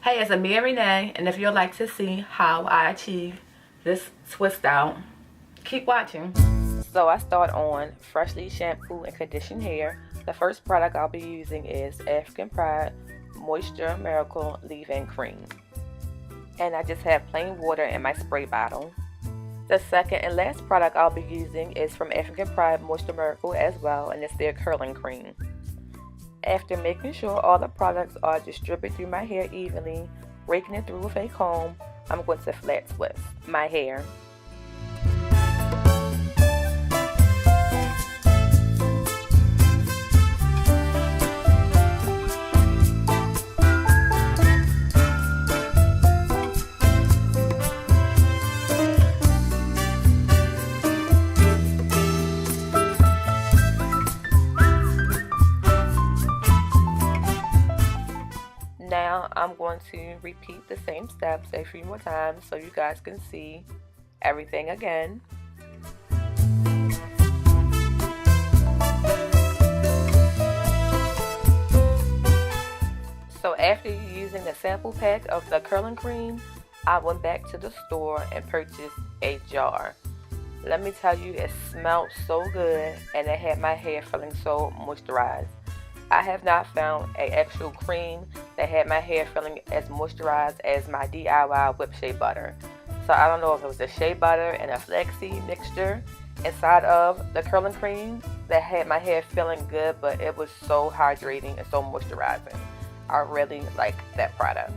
Hey, it's Amia and Renee, and if you'd like to see how I achieve this twist out, keep watching. So I start on freshly shampoo and conditioned hair. The first product I'll be using is African Pride Moisture Miracle Leave-In Cream. And I just have plain water in my spray bottle. The second and last product I'll be using is from African Pride Moisture Miracle as well, and it's their curling cream. After making sure all the products are distributed through my hair evenly, raking it through with a comb, I'm going to flat twist my hair. Now I'm going to repeat the same steps a few more times so you guys can see everything again. So after using the sample pack of the curling cream, I went back to the store and purchased a jar. Let me tell you, it smelled so good and it had my hair feeling so moisturized. I have not found an actual cream that had my hair feeling as moisturized as my DIY whipped shea butter. So I don't know if it was the shea butter and a flaxseed mixture inside of the curling cream that had my hair feeling good, but it was so hydrating and so moisturizing. I really like that product.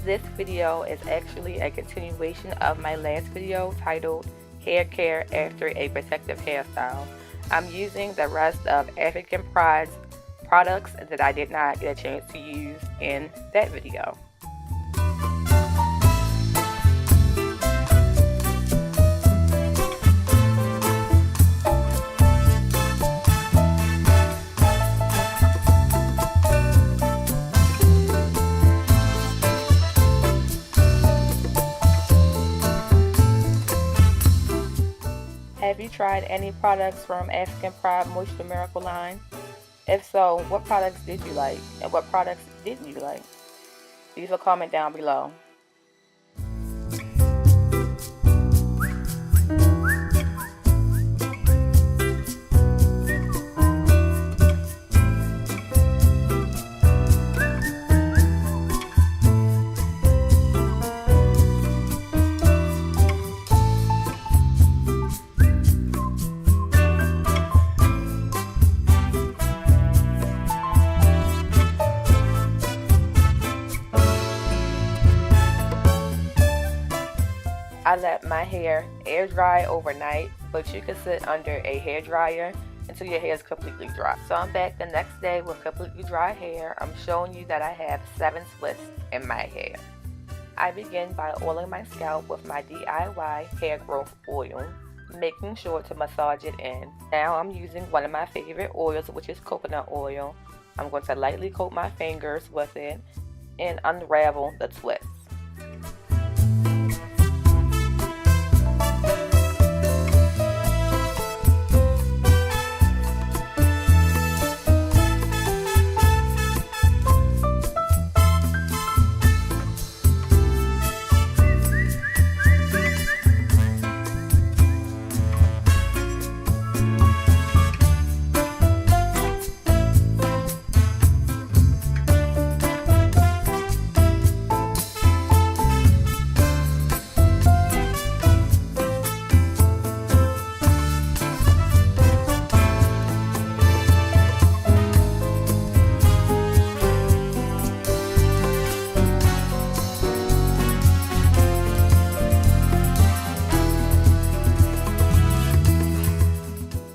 This video is actually a continuation of my last video titled Hair Care After a Protective Hairstyle. I'm using the rest of African Pride's products that I did not get a chance to use in that video. Have you tried any products from African Pride Moisture Miracle line? If so, what products did you like and what products didn't you like? Leave a comment down below. I let my hair air dry overnight, but you can sit under a hair dryer until your hair is completely dry. So I'm back the next day with completely dry hair. I'm showing you that I have 7 twists in my hair. I begin by oiling my scalp with my DIY hair growth oil, making sure to massage it in. Now I'm using one of my favorite oils, which is coconut oil. I'm going to lightly coat my fingers with it and unravel the twist.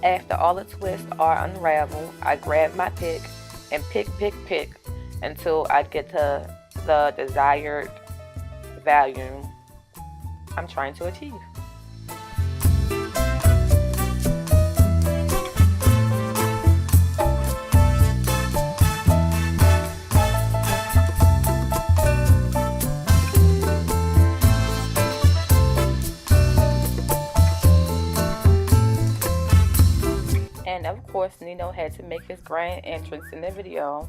After all the twists are unraveled, I grab my pick and pick until I get to the desired volume I'm trying to achieve. And of course, Nino had to make his grand entrance in the video,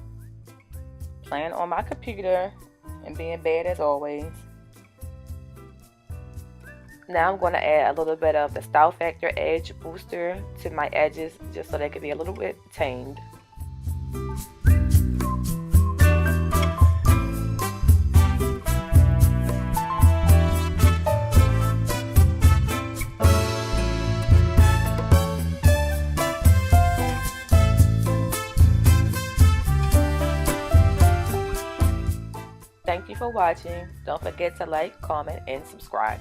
playing on my computer and being bad as always. Now I'm going to add a little bit of the Style Factor Edge Booster to my edges just so they can be a little bit tamed. Thank you for watching. Don't forget to like, comment, and subscribe.